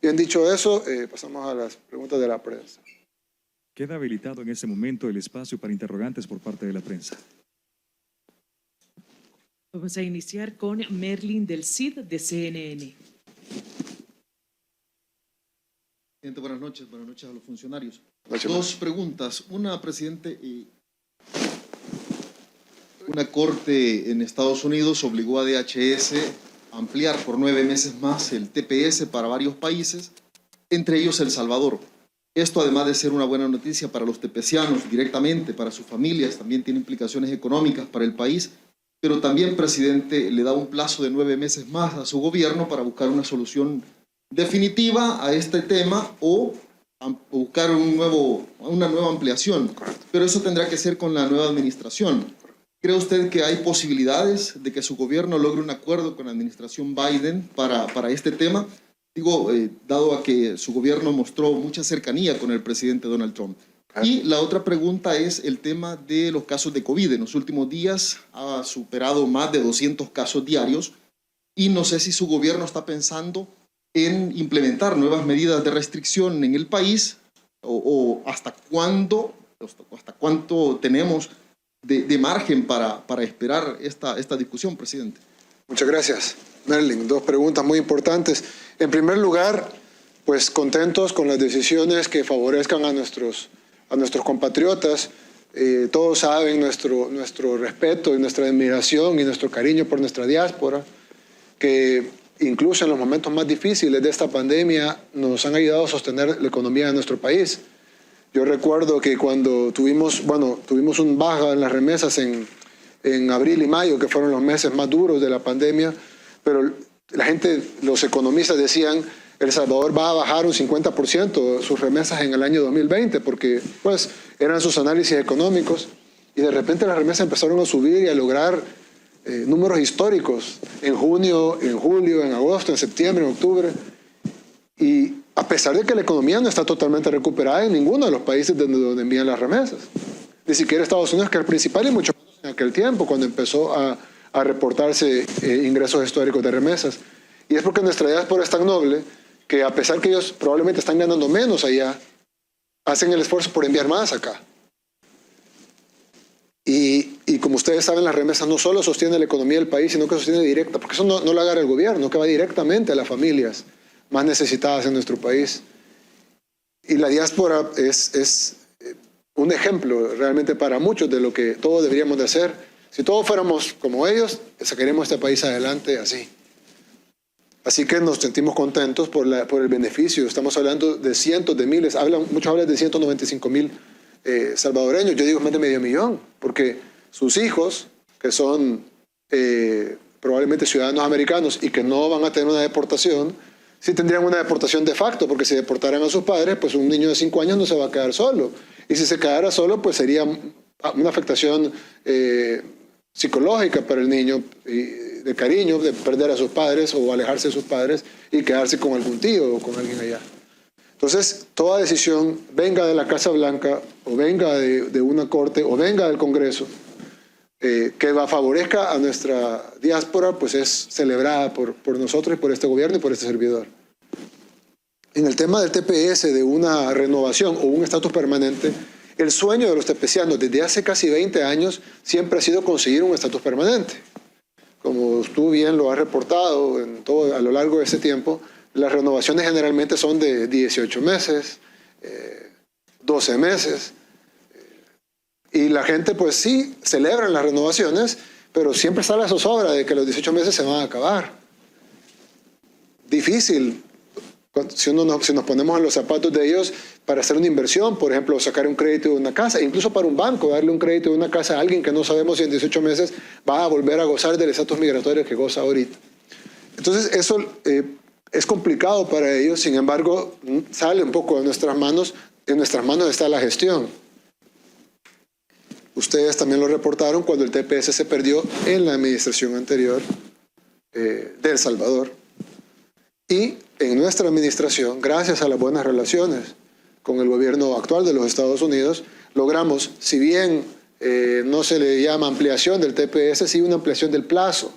Bien dicho eso, pasamos a las preguntas de la prensa. Queda habilitado en ese momento el espacio para interrogantes por parte de la prensa. Vamos a iniciar con Merlin del CID de CNN. Buenas noches a los funcionarios. Noches. Dos preguntas. Una, presidente, una corte en Estados Unidos obligó a DHS a ampliar por 9 meses más el TPS para varios países, entre ellos El Salvador. Esto, además de ser una buena noticia para los tepecianos directamente, para sus familias, también tiene implicaciones económicas para el país, pero también, presidente, le da un plazo de 9 meses más a su gobierno para buscar una solución definitiva a este tema o buscar una nueva ampliación. Correcto. Pero eso tendrá que ser con la nueva administración. ¿Cree usted que hay posibilidades de que su gobierno logre un acuerdo con la administración Biden para este tema? Digo, dado a que su gobierno mostró mucha cercanía con el presidente Donald Trump. Y la otra pregunta es el tema de los casos de COVID. En los últimos días ha superado más de 200 casos diarios y no sé si su gobierno está pensando en implementar nuevas medidas de restricción en el país o hasta cuánto tenemos de margen para esperar esta discusión, presidente. Muchas gracias, Merlin. Dos preguntas muy importantes. En primer lugar, pues contentos con las decisiones que favorezcan a nuestros compatriotas. Todos saben nuestro respeto y nuestra admiración y nuestro cariño por nuestra diáspora, que incluso en los momentos más difíciles de esta pandemia nos han ayudado a sostener la economía de nuestro país. Yo recuerdo que cuando tuvimos un baja en las remesas en abril y mayo, que fueron los meses más duros de la pandemia, pero la gente, los economistas decían, El Salvador va a bajar un 50% sus remesas en el año 2020, porque pues eran sus análisis económicos, y de repente las remesas empezaron a subir y a lograr números históricos en junio, en julio, en agosto, en septiembre, en octubre. Y a pesar de que la economía no está totalmente recuperada en ninguno de los países donde envían las remesas. Ni siquiera Estados Unidos, que es el principal, y mucho menos en aquel tiempo, cuando empezó a reportarse ingresos históricos de remesas. Y es porque nuestra diáspora es tan noble que, a pesar que ellos probablemente están ganando menos allá, hacen el esfuerzo por enviar más acá. Y como ustedes saben, las remesas no solo sostienen la economía del país, sino que sostiene directa, porque eso no lo agarra el gobierno, que va directamente a las familias más necesitadas en nuestro país. Y la diáspora es un ejemplo realmente para muchos de lo que todos deberíamos de hacer. Si todos fuéramos como ellos, sacaríamos este país adelante así. Así que nos sentimos contentos por el beneficio. Estamos hablando de cientos de miles, muchos hablan de 195,000 salvadoreños. Yo digo más de medio millón, porque sus hijos, que son probablemente ciudadanos americanos y que no van a tener una deportación, sí tendrían una deportación de facto, porque si deportaran a sus padres, pues un niño de 5 años no se va a quedar solo. Y si se quedara solo, pues sería una afectación psicológica para el niño, de cariño, de perder a sus padres o alejarse de sus padres y quedarse con algún tío o con alguien allá. Entonces, toda decisión, venga de la Casa Blanca o venga de una corte o venga del Congreso, que favorezca a nuestra diáspora, pues es celebrada por nosotros y por este gobierno y por este servidor. En el tema del TPS, de una renovación o un estatus permanente, el sueño de los tepecianos desde hace casi 20 años siempre ha sido conseguir un estatus permanente. Como tú bien lo has reportado a lo largo de ese tiempo, las renovaciones generalmente son de 18 meses, 12 meses. Y la gente pues sí celebra las renovaciones, pero siempre está la zozobra de que los 18 meses se van a acabar. Difícil, si nos ponemos en los zapatos de ellos, para hacer una inversión, por ejemplo, sacar un crédito de una casa, incluso para un banco, darle un crédito de una casa a alguien que no sabemos si en 18 meses va a volver a gozar del estatus migratorio que goza ahorita. Entonces eso es complicado para ellos, sin embargo, sale un poco de nuestras manos. En nuestras manos está la gestión. Ustedes también lo reportaron cuando el TPS se perdió en la administración anterior de El Salvador. Y en nuestra administración, gracias a las buenas relaciones con el gobierno actual de los Estados Unidos, logramos, si bien no se le llama ampliación del TPS, sí una ampliación del plazo,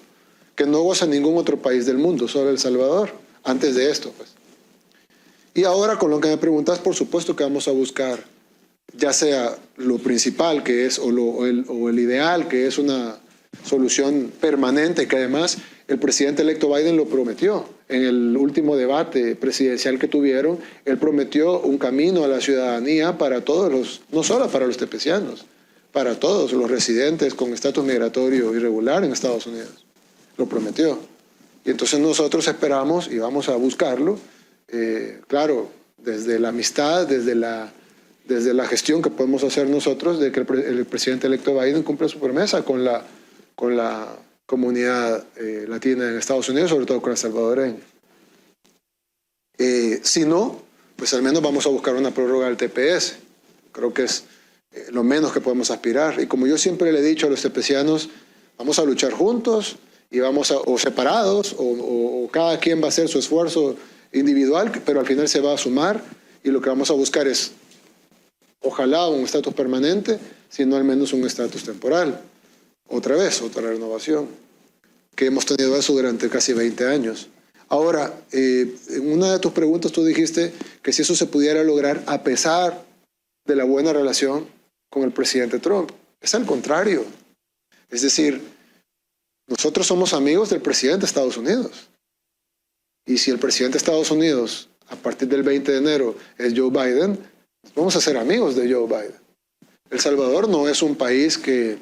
que no goza ningún otro país del mundo, solo El Salvador, antes de esto, pues. Y ahora, con lo que me preguntas, por supuesto que vamos a buscar, ya sea lo principal que es, o el ideal, que es una solución permanente, que además el presidente electo Biden lo prometió. En el último debate presidencial que tuvieron, él prometió un camino a la ciudadanía para todos los, no solo para los tepecianos, para todos los residentes con estatus migratorio irregular en Estados Unidos. Lo prometió. Y entonces nosotros esperamos y vamos a buscarlo, claro, desde la amistad, desde la gestión que podemos hacer nosotros, de que el presidente electo Biden cumpla su promesa con la comunidad latina en Estados Unidos, sobre todo con el salvadoreño. Si no, pues al menos vamos a buscar una prórroga del TPS. Creo que es lo menos que podemos aspirar. Y como yo siempre le he dicho a los tepecianos, vamos a luchar juntos y vamos a, o separados, o cada quien va a hacer su esfuerzo individual, pero al final se va a sumar, y lo que vamos a buscar es, ojalá un estatus permanente, sino al menos un estatus temporal. Otra vez, otra renovación, que hemos tenido eso durante casi 20 años. Ahora, en una de tus preguntas tú dijiste que si eso se pudiera lograr a pesar de la buena relación con el presidente Trump. Es al contrario. Es decir, nosotros somos amigos del presidente de Estados Unidos. Y si el presidente de Estados Unidos, a partir del 20 de enero, es Joe Biden, vamos a ser amigos de Joe Biden. El Salvador no es un país que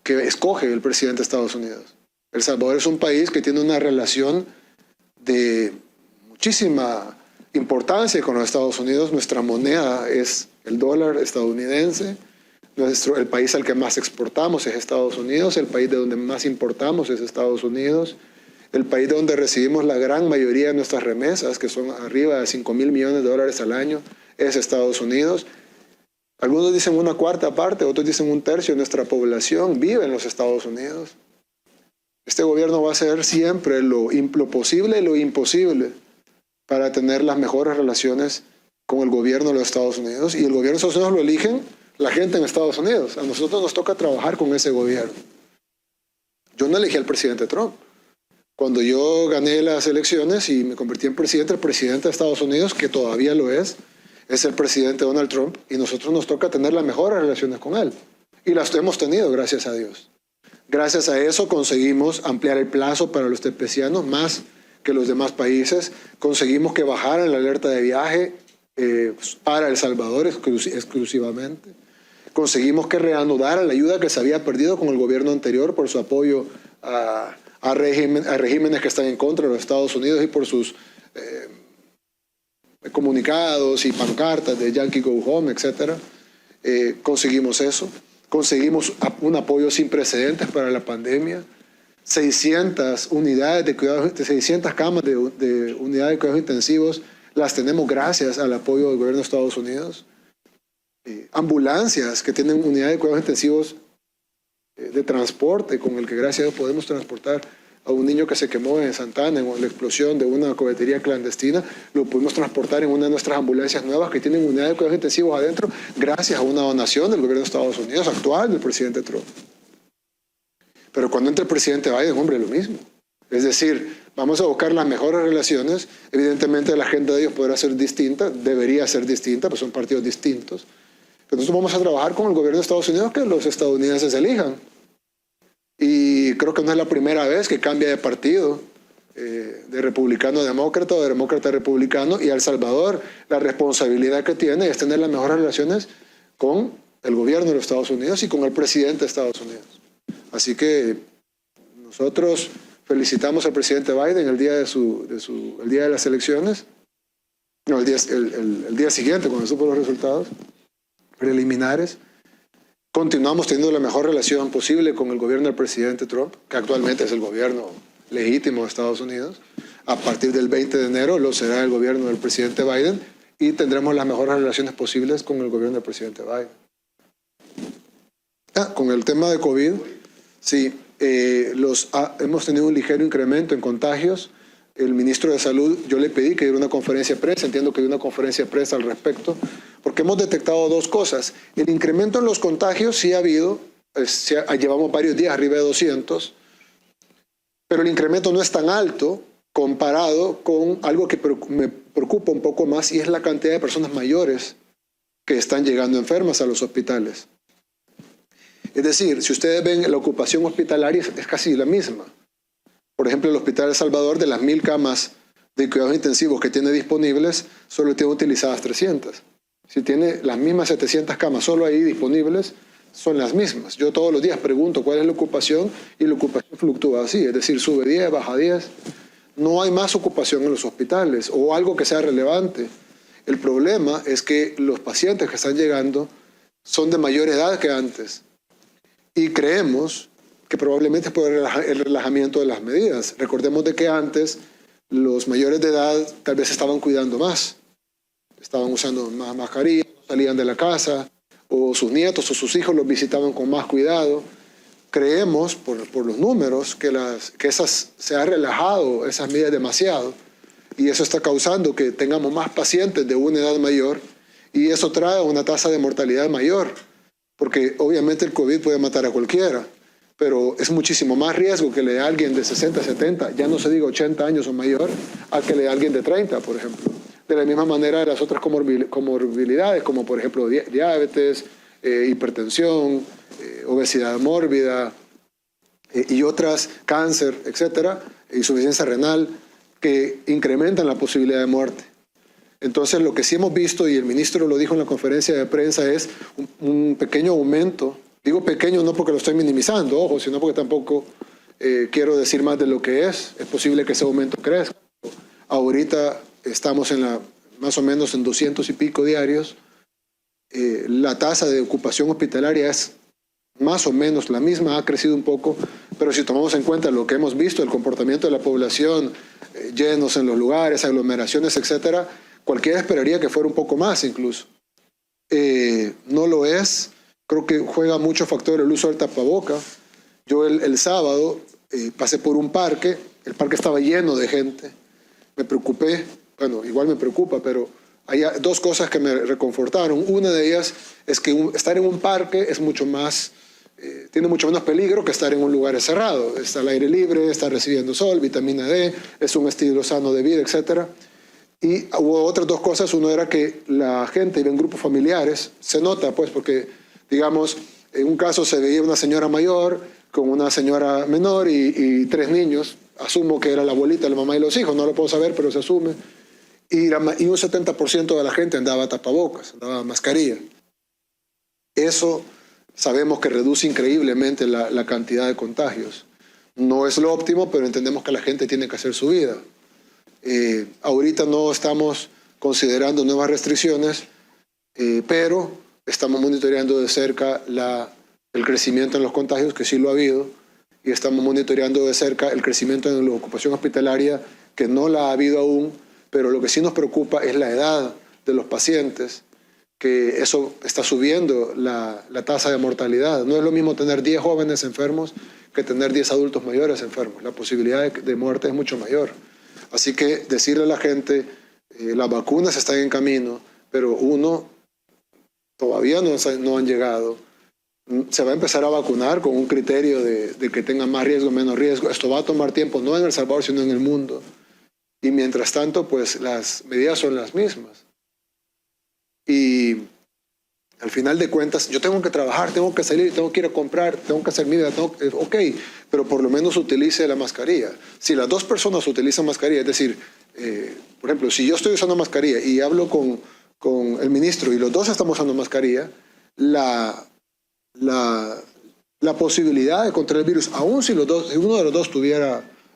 escoge el presidente de Estados Unidos. El Salvador es un país que tiene una relación de muchísima importancia con los Estados Unidos. Nuestra moneda es el dólar estadounidense. El país al que más exportamos es Estados Unidos. El país de donde más importamos es Estados Unidos. El país de donde recibimos la gran mayoría de nuestras remesas, que son arriba de $5,000 millones al año, es Estados Unidos. Algunos dicen una cuarta parte, otros dicen un tercio de nuestra población vive en los Estados Unidos. Este gobierno va a hacer siempre lo posible y lo imposible para tener las mejores relaciones con el gobierno de los Estados Unidos. Y el gobierno de Estados Unidos lo eligen la gente en Estados Unidos. A nosotros nos toca trabajar con ese gobierno. Yo no elegí al presidente Trump. Cuando yo gané las elecciones y me convertí en presidente, el presidente de Estados Unidos, que todavía lo es el presidente Donald Trump, y nosotros nos toca tener las mejores relaciones con él. Y las hemos tenido, gracias a Dios. Gracias a eso conseguimos ampliar el plazo para los tepecianos más que los demás países. Conseguimos que bajaran la alerta de viaje para El Salvador exclusivamente. Conseguimos que reanudaran la ayuda que se había perdido con el gobierno anterior por su apoyo a regímenes que están en contra de los Estados Unidos y por sus comunicados y pancartas de Yankee Go Home, etc. Conseguimos eso. Conseguimos un apoyo sin precedentes para la pandemia. 600 unidades de cuidados, 600 camas de unidades de cuidados intensivos las tenemos gracias al apoyo del gobierno de Estados Unidos. Ambulancias que tienen unidades de cuidados intensivos de transporte, con el que gracias a Dios podemos transportar a un niño que se quemó en Santana en la explosión de una cohetería clandestina. Lo pudimos transportar en una de nuestras ambulancias nuevas que tienen unidades de cuidados intensivos adentro gracias a una donación del gobierno de Estados Unidos actual, del presidente Trump. Pero cuando entra el presidente Biden, hombre, lo mismo. Es decir, vamos a buscar las mejores relaciones. Evidentemente la agenda de ellos podrá ser distinta, debería ser distinta, pues son partidos distintos. Pero nosotros vamos a trabajar con el gobierno de Estados Unidos que los estadounidenses elijan. Y creo que no es la primera vez que cambia de partido, de republicano a demócrata o de demócrata a republicano, y El Salvador la responsabilidad que tiene es tener las mejores relaciones con el gobierno de los Estados Unidos y con el presidente de Estados Unidos. Así que nosotros felicitamos al presidente Biden el día de las elecciones, no, el día siguiente, cuando supo los resultados preliminares. Continuamos teniendo la mejor relación posible con el gobierno del presidente Trump, que actualmente es el gobierno legítimo de Estados Unidos. A partir del 20 de enero lo será el gobierno del presidente Biden y tendremos las mejores relaciones posibles con el gobierno del presidente Biden. Con el tema de COVID, sí, hemos tenido un ligero incremento en contagios. El ministro de Salud, yo le pedí que diera una conferencia de prensa, entiendo que dio una conferencia de prensa al respecto, porque hemos detectado dos cosas. El incremento en los contagios sí ha habido, llevamos varios días arriba de 200, pero el incremento no es tan alto comparado con algo que me preocupa un poco más, y es la cantidad de personas mayores que están llegando enfermas a los hospitales. Es decir, si ustedes ven la ocupación hospitalaria es casi la misma. Por ejemplo, el Hospital El Salvador, de las 1000 camas de cuidados intensivos que tiene disponibles, solo tiene utilizadas 300. Si tiene las mismas 700 camas solo ahí disponibles, son las mismas. Yo todos los días pregunto cuál es la ocupación, y la ocupación fluctúa así, es decir, sube 10, baja 10. No hay más ocupación en los hospitales o algo que sea relevante. El problema es que los pacientes que están llegando son de mayor edad que antes, y creemos que probablemente es por el relajamiento de las medidas. Recordemos de que antes los mayores de edad tal vez estaban cuidando más, estaban usando más mascarillas, salían de la casa, o sus nietos o sus hijos los visitaban con más cuidado. Creemos, por los números, que se ha relajado esas medidas demasiado, y eso está causando que tengamos más pacientes de una edad mayor, y eso trae una tasa de mortalidad mayor, porque obviamente el COVID puede matar a cualquiera, pero es muchísimo más riesgo que le dé a alguien de 60, 70, ya no se diga 80 años o mayor, a que le dé a alguien de 30, por ejemplo. De la misma manera de las otras comorbilidades, como por ejemplo diabetes, hipertensión, obesidad mórbida y otras, cáncer, etcétera, insuficiencia renal, que incrementan la posibilidad de muerte. Entonces, lo que sí hemos visto, y el ministro lo dijo en la conferencia de prensa, es un pequeño aumento. Digo pequeño no porque lo estoy minimizando, ojo, sino porque tampoco quiero decir más de lo que es. Es posible que ese aumento crezca. Ahorita estamos más o menos en 200 y pico diarios. La tasa de ocupación hospitalaria es más o menos la misma, ha crecido un poco, pero si tomamos en cuenta lo que hemos visto, el comportamiento de la población, llenos en los lugares, aglomeraciones, etcétera, cualquiera esperaría que fuera un poco más incluso. No lo es. Creo que juega mucho factor el uso del tapaboca. Yo el sábado pasé por un parque, el parque estaba lleno de gente. Me preocupé, bueno, igual me preocupa, pero hay dos cosas que me reconfortaron. Una de ellas es que estar en un parque es mucho más, tiene mucho menos peligro que estar en un lugar cerrado. Está al aire libre, está recibiendo sol, vitamina D, es un estilo sano de vida, etcétera. Y hubo otras dos cosas. Uno era que la gente iba en grupos familiares, se nota pues porque, digamos, en un caso se veía una señora mayor con una señora menor y 3 niños. Asumo que era la abuelita, la mamá y los hijos, no lo puedo saber, pero se asume. Y un 70% de la gente andaba tapabocas, andaba mascarilla. Eso sabemos que reduce increíblemente la cantidad de contagios. No es lo óptimo, pero entendemos que la gente tiene que hacer su vida. Ahorita no estamos considerando nuevas restricciones, pero estamos monitoreando de cerca el crecimiento en los contagios, que sí lo ha habido, y estamos monitoreando de cerca el crecimiento en la ocupación hospitalaria, que no la ha habido aún, pero lo que sí nos preocupa es la edad de los pacientes, que eso está subiendo la tasa de mortalidad. No es lo mismo tener 10 jóvenes enfermos que tener 10 adultos mayores enfermos. La posibilidad de muerte es mucho mayor. Así que decirle a la gente, las vacunas están en camino, pero todavía no han llegado. Se va a empezar a vacunar con un criterio de que tenga más riesgo, menos riesgo. Esto va a tomar tiempo, no en El Salvador, sino en el mundo. Y mientras tanto, pues las medidas son las mismas. Y al final de cuentas, yo tengo que trabajar, tengo que salir, tengo que ir a comprar, tengo que hacer mi vida, ok, pero por lo menos utilice la mascarilla. Si las dos personas utilizan mascarilla, es decir, por ejemplo, si yo estoy usando mascarilla y hablo con el ministro y los dos estamos usando mascarilla, la posibilidad de contraer el virus, aun si uno de los dos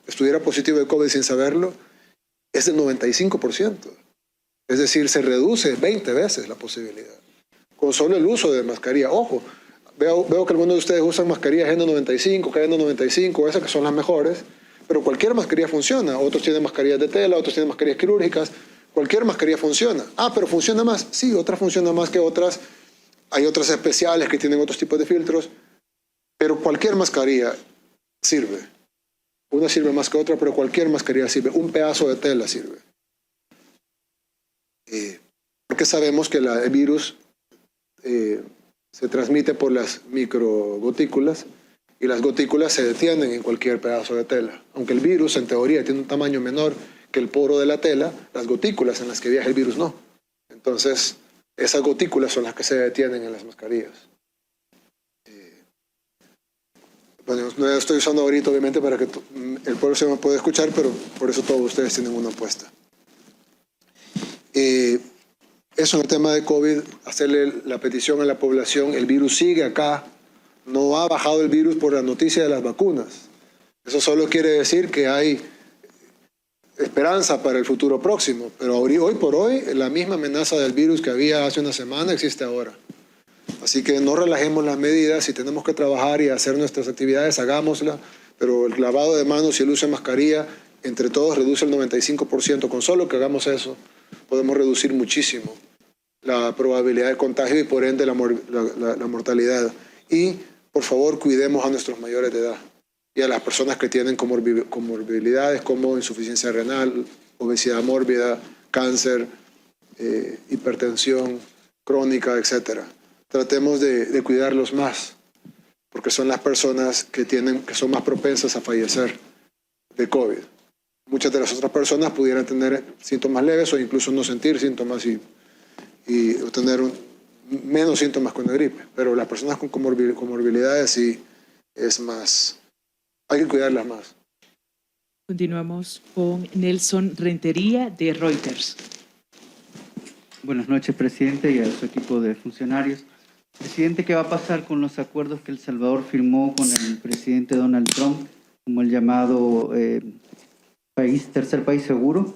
estuviera positivo de COVID sin saberlo, es del 95%. Es decir, se reduce 20 veces la posibilidad con solo el uso de mascarilla. Ojo, veo que algunos de ustedes usan mascarillas N95, KN95, esas que son las mejores, pero cualquier mascarilla funciona. Otros tienen mascarillas de tela, otros tienen mascarillas quirúrgicas. Cualquier mascarilla funciona. Pero ¿funciona más? Sí, otras funcionan más que otras. Hay otras especiales que tienen otros tipos de filtros, pero cualquier mascarilla sirve. Una sirve más que otra, pero cualquier mascarilla sirve. Un pedazo de tela sirve. Porque sabemos que el virus se transmite por las microgotículas y las gotículas se detienen en cualquier pedazo de tela. Aunque el virus, en teoría, tiene un tamaño menor que el poro de la tela, las gotículas en las que viaja el virus no. Entonces, esas gotículas son las que se detienen en las mascarillas. Bueno, no estoy usando ahorita, obviamente, para que el pueblo se me pueda escuchar, pero por eso todos ustedes tienen una apuesta. Eso en el tema de COVID, hacerle la petición a la población, el virus sigue acá, no ha bajado el virus por la noticia de las vacunas. Eso solo quiere decir que hay esperanza para el futuro próximo, pero hoy por hoy la misma amenaza del virus que había hace una semana existe ahora. Así que no relajemos las medidas, si tenemos que trabajar y hacer nuestras actividades, hagámosla, pero el lavado de manos y el uso de mascarilla, entre todos reduce el 95%, con solo que hagamos eso, podemos reducir muchísimo la probabilidad de contagio y por ende la mortalidad. Y, por favor, cuidemos a nuestros mayores de edad y a las personas que tienen comorbilidades como insuficiencia renal, obesidad mórbida, cáncer, hipertensión crónica, etc. Tratemos de cuidarlos más, porque son las personas que son más propensas a fallecer de COVID. Muchas de las otras personas pudieran tener síntomas leves o incluso no sentir síntomas y tener menos síntomas con la gripe. Pero las personas con comorbilidades sí es más, hay que cuidarlas más. Continuamos con Nelson Rentería de Reuters. Buenas noches, presidente, y a su equipo de funcionarios. Presidente, ¿qué va a pasar con los acuerdos que El Salvador firmó con el presidente Donald Trump, como el llamado tercer país seguro?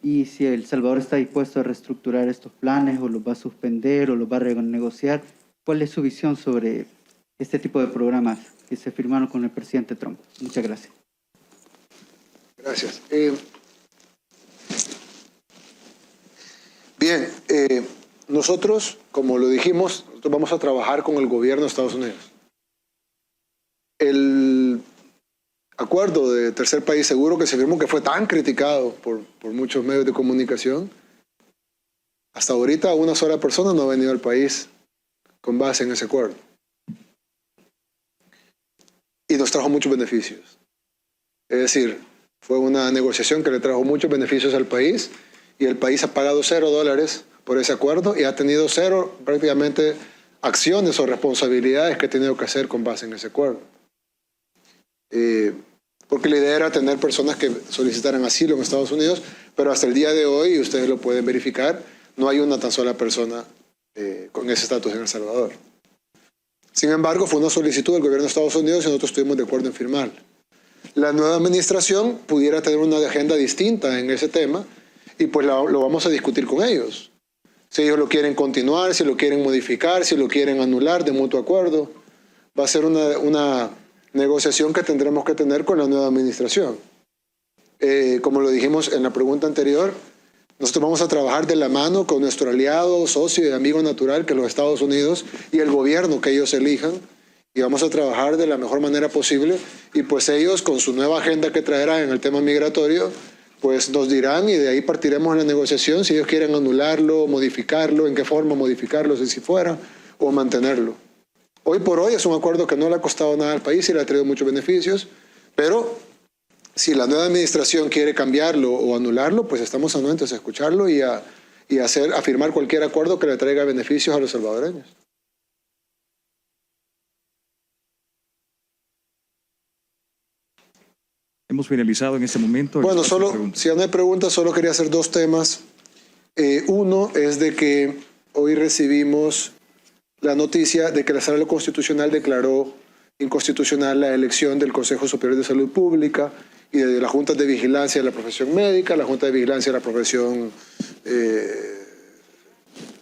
Y si El Salvador está dispuesto a reestructurar estos planes, o los va a suspender, o los va a renegociar, ¿cuál es su visión sobre este tipo de programas que se firmaron con el presidente Trump? Muchas gracias. Gracias. Bien, nosotros, como lo dijimos, nosotros vamos a trabajar con el gobierno de Estados Unidos. El acuerdo de tercer país seguro que se firmó, que fue tan criticado por muchos medios de comunicación, hasta ahorita una sola persona no ha venido al país con base en ese acuerdo. Y nos trajo muchos beneficios. Es decir, fue una negociación que le trajo muchos beneficios al país y el país ha pagado $0 por ese acuerdo y ha tenido cero prácticamente acciones o responsabilidades que ha tenido que hacer con base en ese acuerdo. Porque la idea era tener personas que solicitaran asilo en Estados Unidos, pero hasta el día de hoy, y ustedes lo pueden verificar, no hay una tan sola persona con ese estatus en El Salvador. Sin embargo, fue una solicitud del gobierno de Estados Unidos y nosotros estuvimos de acuerdo en firmar. La nueva administración pudiera tener una agenda distinta en ese tema y pues lo vamos a discutir con ellos. Si ellos lo quieren continuar, si lo quieren modificar, si lo quieren anular de mutuo acuerdo, va a ser una negociación que tendremos que tener con la nueva administración. Como lo dijimos en la pregunta anterior, nosotros vamos a trabajar de la mano con nuestro aliado, socio y amigo natural, que es los Estados Unidos, y el gobierno que ellos elijan, y vamos a trabajar de la mejor manera posible, y pues ellos, con su nueva agenda que traerán en el tema migratorio, pues nos dirán, y de ahí partiremos en la negociación, si ellos quieren anularlo, modificarlo, en qué forma modificarlo, si fuera, o mantenerlo. Hoy por hoy es un acuerdo que no le ha costado nada al país y le ha traído muchos beneficios, pero si la nueva administración quiere cambiarlo o anularlo, pues estamos anuentes a escucharlo y a firmar cualquier acuerdo que le traiga beneficios a los salvadoreños. Hemos finalizado en este momento. Bueno, si no hay preguntas, solo quería hacer dos temas. Uno es de que hoy recibimos la noticia de que la Sala Constitucional declaró inconstitucional la elección del Consejo Superior de Salud Pública y de las juntas de vigilancia de la profesión médica, la junta de vigilancia de la profesión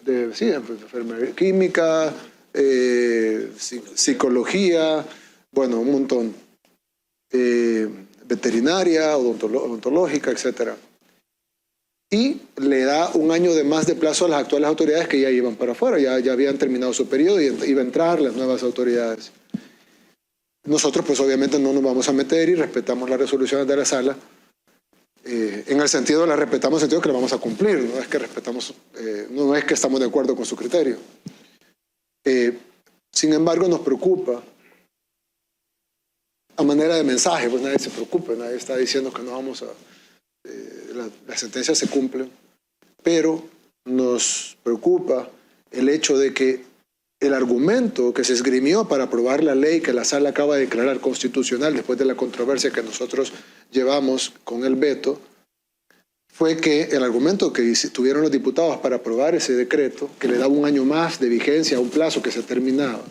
enfermería química, psicología, bueno, un montón, veterinaria, odontológica, etc. Y le da un año de más de plazo a las actuales autoridades que ya iban para afuera, ya habían terminado su periodo y iba a entrar las nuevas autoridades. Nosotros pues obviamente no nos vamos a meter y respetamos las resoluciones de la sala. En el sentido, la respetamos en el sentido que la vamos a cumplir, no es que respetamos, no es que estamos de acuerdo con su criterio. Sin embargo, nos preocupa, a manera de mensaje, pues nadie se preocupe, nadie está diciendo que no vamos a... las sentencias se cumplen, pero nos preocupa el hecho de que el argumento que se esgrimió para aprobar la ley que la Sala acaba de declarar constitucional después de la controversia que nosotros llevamos con el veto, fue que el argumento que tuvieron los diputados para aprobar ese decreto, que le daba un año más de vigencia a un plazo que se terminaba,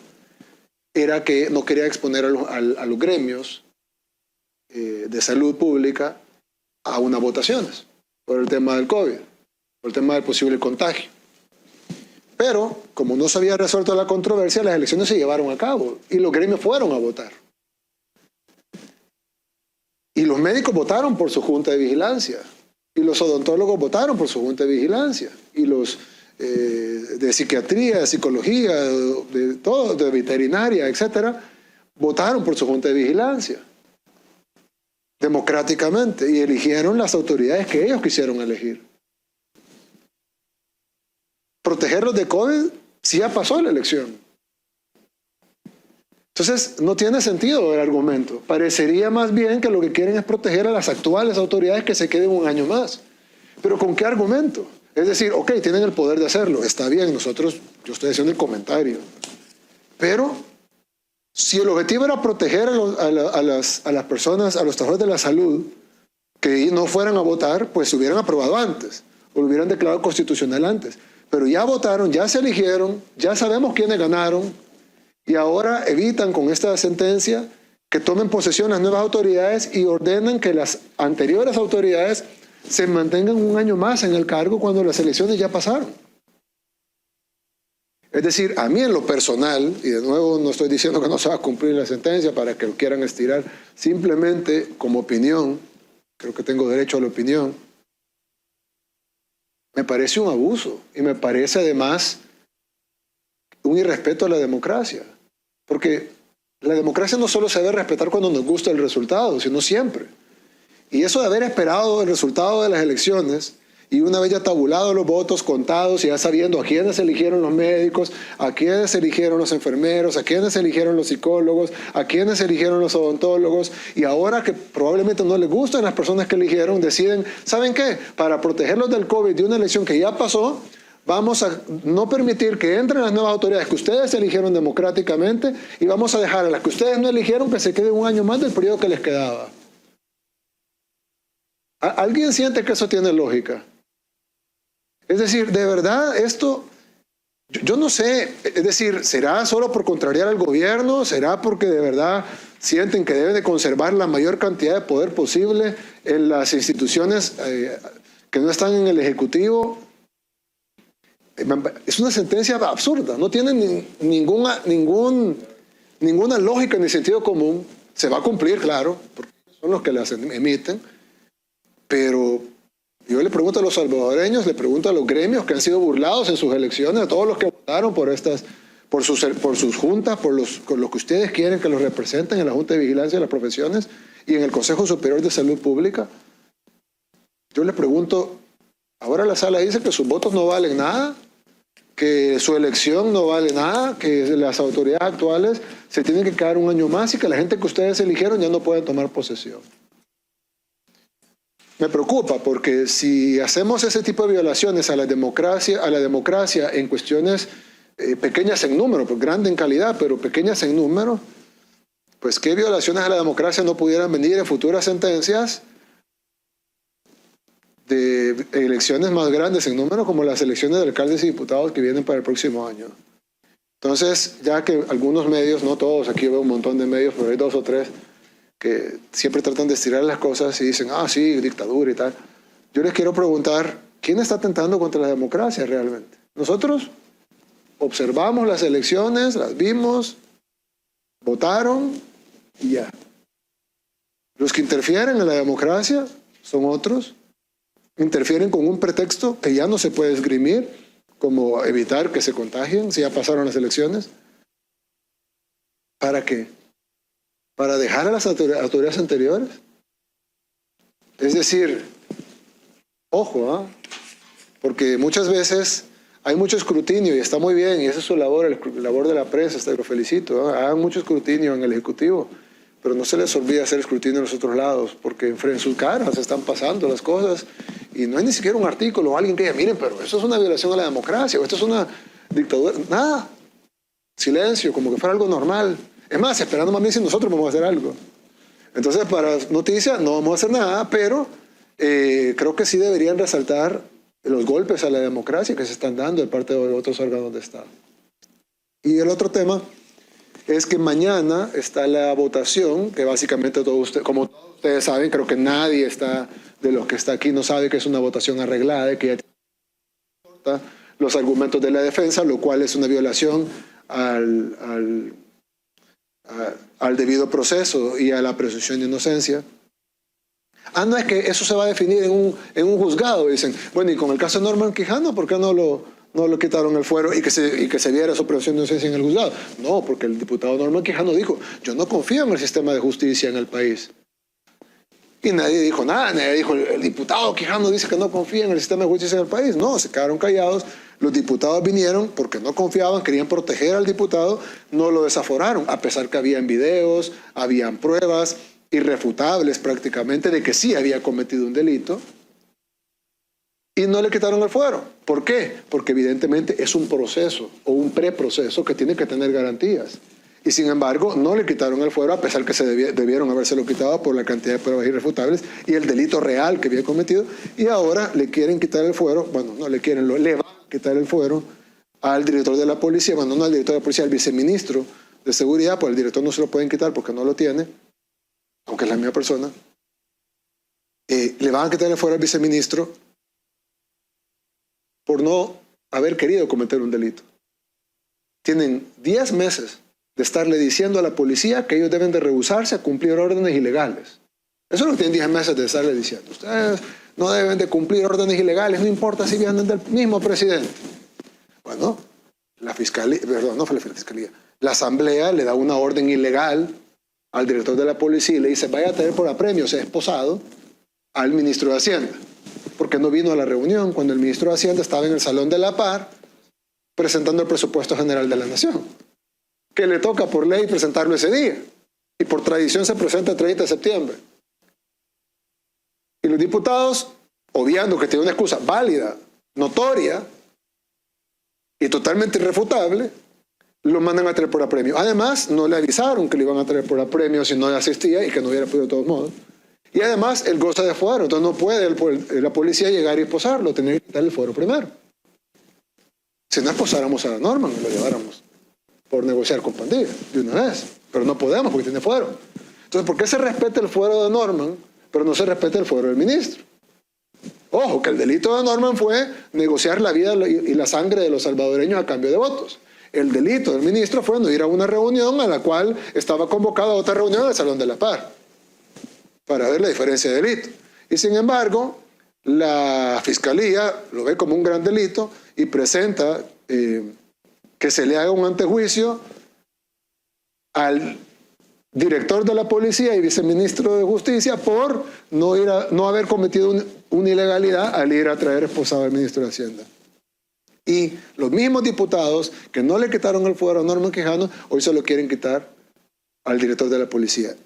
era que no quería exponer a los gremios de salud pública a unas votaciones por el tema del COVID, por el tema del posible contagio. Pero, como no se había resuelto la controversia, las elecciones se llevaron a cabo y los gremios fueron a votar. Y los médicos votaron por su junta de vigilancia, y los odontólogos votaron por su junta de vigilancia, y los de psiquiatría, de psicología, de todo, de veterinaria, etcétera, votaron por su junta de vigilancia democráticamente y eligieron las autoridades que ellos quisieron elegir. Protegerlos de COVID sí ya pasó la elección. Entonces, no tiene sentido el argumento. Parecería más bien que lo que quieren es proteger a las actuales autoridades que se queden un año más. ¿Pero con qué argumento? Es decir, ok, tienen el poder de hacerlo, está bien, yo estoy haciendo el comentario. Pero, si el objetivo era proteger a las personas, a los trabajadores de la salud, que no fueran a votar, pues se hubieran aprobado antes, o lo hubieran declarado constitucional antes. Pero ya votaron, ya se eligieron, ya sabemos quiénes ganaron, y ahora evitan con esta sentencia que tomen posesión las nuevas autoridades y ordenan que las anteriores autoridades se mantengan un año más en el cargo cuando las elecciones ya pasaron. Es decir, a mí en lo personal, y de nuevo no estoy diciendo que no se va a cumplir la sentencia para que lo quieran estirar, simplemente como opinión, creo que tengo derecho a la opinión, me parece un abuso y me parece además un irrespeto a la democracia. Porque la democracia no solo se debe respetar cuando nos gusta el resultado, sino siempre. Y eso de haber esperado el resultado de las elecciones y una vez ya tabulados los votos, contados y ya sabiendo a quiénes eligieron los médicos, a quiénes eligieron los enfermeros, a quiénes eligieron los psicólogos, a quiénes eligieron los odontólogos, y ahora que probablemente no les gustan las personas que eligieron, deciden, ¿saben qué? Para protegerlos del COVID de una elección que ya pasó, vamos a no permitir que entren las nuevas autoridades que ustedes eligieron democráticamente y vamos a dejar a las que ustedes no eligieron que se queden un año más del periodo que les quedaba. ¿Alguien siente que eso tiene lógica? Es decir, de verdad, esto, yo no sé, es decir, ¿será solo por contrariar al gobierno? ¿Será porque de verdad sienten que deben de conservar la mayor cantidad de poder posible en las instituciones que no están en el Ejecutivo? Es una sentencia absurda, no tiene ninguna lógica ni sentido común. Se va a cumplir, claro, porque son los que las emiten, pero yo le pregunto a los salvadoreños, le pregunto a los gremios que han sido burlados en sus elecciones, a todos los que votaron por sus juntas, por los que ustedes quieren que los representen en la Junta de Vigilancia de las Profesiones y en el Consejo Superior de Salud Pública. Yo le pregunto, ahora la sala dice que sus votos no valen nada, que su elección no vale nada, que las autoridades actuales se tienen que quedar un año más y que la gente que ustedes eligieron ya no pueden tomar posesión. Me preocupa porque si hacemos ese tipo de violaciones a la democracia en cuestiones pequeñas en número, pues grande en calidad, pero pequeñas en número, pues qué violaciones a la democracia no pudieran venir en futuras sentencias de elecciones más grandes en número, como las elecciones de alcaldes y diputados que vienen para el próximo año. Entonces, ya que algunos medios, no todos, aquí veo un montón de medios, pero hay 2 o 3 que siempre tratan de estirar las cosas y dicen, ah, sí, dictadura y tal. Yo les quiero preguntar, ¿quién está atentando contra la democracia realmente? Nosotros observamos las elecciones, las vimos, votaron y ya. Los que interfieren en la democracia son otros, interfieren con un pretexto que ya no se puede esgrimir, como evitar que se contagien si ya pasaron las elecciones. ¿Para qué? ¿Para dejar a las autoridades anteriores? Es decir, ojo, porque muchas veces hay mucho escrutinio y está muy bien, y esa es su labor, la labor de la prensa, lo felicito, hagan mucho escrutinio en el Ejecutivo, pero no se les olvide hacer escrutinio en los otros lados, porque en sus caras están pasando las cosas y no hay ni siquiera un artículo o alguien que diga, miren, pero eso es una violación a la democracia, o esto es una dictadura. Nada. Silencio, como que fuera algo normal. Es más, esperando más bien si nosotros vamos a hacer algo. Entonces, para noticias no vamos a hacer nada, pero creo que sí deberían resaltar los golpes a la democracia que se están dando de parte de otros órganos de Estado. Y el otro tema es que mañana está la votación, que básicamente como todos ustedes saben, creo que nadie de los que está aquí no sabe que es una votación arreglada, que ya tiene los argumentos de la defensa, lo cual es una violación al debido proceso y a la presunción de inocencia. No, es que eso se va a definir en un juzgado, dicen. Bueno, y con el caso de Norman Quijano, ¿por qué no lo quitaron el fuero y que se viera su presunción de inocencia en el juzgado? No, porque el diputado Norman Quijano dijo, yo no confío en el sistema de justicia en el país. Y nadie dijo nada, nadie dijo, el diputado Quijano dice que no confía en el sistema de justicia en el país. No, se quedaron callados. Los diputados vinieron porque no confiaban, querían proteger al diputado, no lo desaforaron, a pesar que habían videos, habían pruebas irrefutables prácticamente de que sí había cometido un delito. Y no le quitaron el fuero. ¿Por qué? Porque evidentemente es un proceso o un preproceso que tiene que tener garantías. Y sin embargo, no le quitaron el fuero a pesar que debieron habérselo quitado por la cantidad de pruebas irrefutables y el delito real que había cometido. Y ahora le quieren quitar el fuero, bueno, no le quieren, le van a quitar el fuero al director de la policía, bueno, no al director de la policía, al viceministro de seguridad, pues el director no se lo pueden quitar porque no lo tiene, aunque es la misma persona. Le van a quitar el fuero al viceministro por no haber querido cometer un delito. Tienen 10 meses de estarle diciendo a la policía que ellos deben de rehusarse a cumplir órdenes ilegales. Eso es lo que tienen 10 meses de estarle diciendo. Ustedes no deben de cumplir órdenes ilegales, no importa si vienen del mismo presidente. Bueno, la fiscalía, perdón, no fue la fiscalía, la asamblea le da una orden ilegal al director de la policía y le dice, vaya a tener por apremio, se ha esposado al ministro de Hacienda, porque no vino a la reunión cuando el ministro de Hacienda estaba en el Salón de la Par presentando el presupuesto general de la Nación, que le toca por ley presentarlo ese día, y por tradición se presenta el 30 de septiembre. Y los diputados, obviando que tiene una excusa válida, notoria y totalmente irrefutable, lo mandan a traer por apremio. Además, no le avisaron que le iban a traer por apremio si no asistía y que no hubiera podido de todos modos. Y además, él goza de fuero, entonces no puede la policía llegar y esposarlo, tener que quitarle el fuero primero. Si no esposáramos a Norman, lo lleváramos por negociar con pandillas de una vez, pero no podemos porque tiene fuero. Entonces, ¿por qué se respeta el fuero de Norman, pero no se respeta el fuero del ministro? Ojo, que el delito de Norman fue negociar la vida y la sangre de los salvadoreños a cambio de votos. El delito del ministro fue no ir a una reunión a la cual estaba convocada otra reunión en el Salón de la Par, para ver la diferencia de delito. Y sin embargo, la fiscalía lo ve como un gran delito y presenta que se le haga un antejuicio al director de la policía y viceministro de justicia por no haber cometido una ilegalidad al ir a traer esposado al ministro de Hacienda. Y los mismos diputados que no le quitaron el fuero a Norman Quijano, hoy se lo quieren quitar al director de la policía.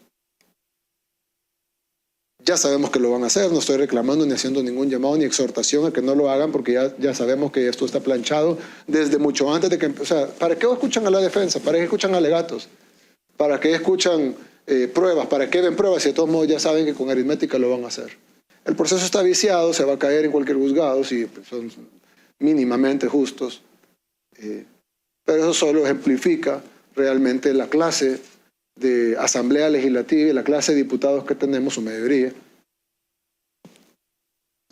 Ya sabemos que lo van a hacer, no estoy reclamando ni haciendo ningún llamado ni exhortación a que no lo hagan porque ya sabemos que esto está planchado desde mucho antes de que... O sea, ¿para qué escuchan a la defensa? ¿Para qué escuchan alegatos? ¿Para qué escuchan pruebas? ¿Para qué ven pruebas? Si de todos modos ya saben que con aritmética lo van a hacer. El proceso está viciado, se va a caer en cualquier juzgado si son mínimamente justos. Pero eso solo ejemplifica realmente la clase de asamblea legislativa y la clase de diputados que tenemos, su mayoría,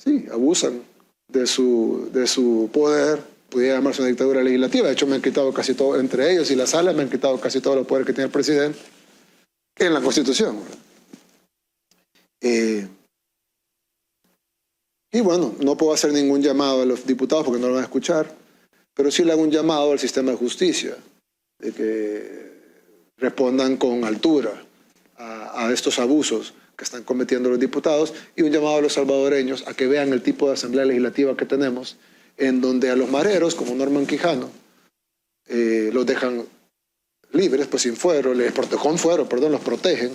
sí, abusan de su poder, pudiera llamarse una dictadura legislativa. De hecho, me han quitado casi todo, entre ellos y la sala, me han quitado casi todos los poderes que tiene el presidente en la Constitución. Y bueno, no puedo hacer ningún llamado a los diputados porque no lo van a escuchar, pero sí le hago un llamado al sistema de justicia, de que respondan con altura a estos abusos que están cometiendo los diputados y un llamado a los salvadoreños a que vean el tipo de asamblea legislativa que tenemos, en donde a los mareros, como Norman Quijano, los dejan libres, pues sin fuero, con fuero, perdón, los protegen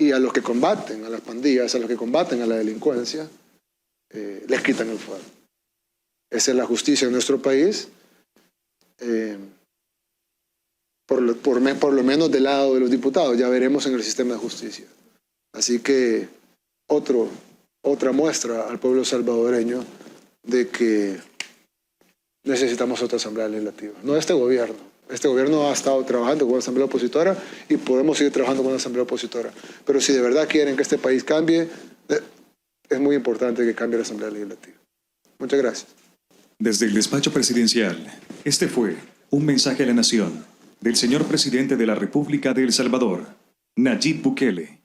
y a los que combaten a las pandillas, a los que combaten a la delincuencia, les quitan el fuero. Esa es la justicia en nuestro país, por lo menos del lado de los diputados. Ya veremos en el sistema de justicia. Así que otra muestra al pueblo salvadoreño de que necesitamos otra asamblea legislativa. No este gobierno. Este gobierno ha estado trabajando con una asamblea opositora y podemos seguir trabajando con una asamblea opositora. Pero si de verdad quieren que este país cambie, es muy importante que cambie la asamblea legislativa. Muchas gracias. Desde el despacho presidencial, este fue un mensaje a la nación del señor presidente de la República de El Salvador, Nayib Bukele.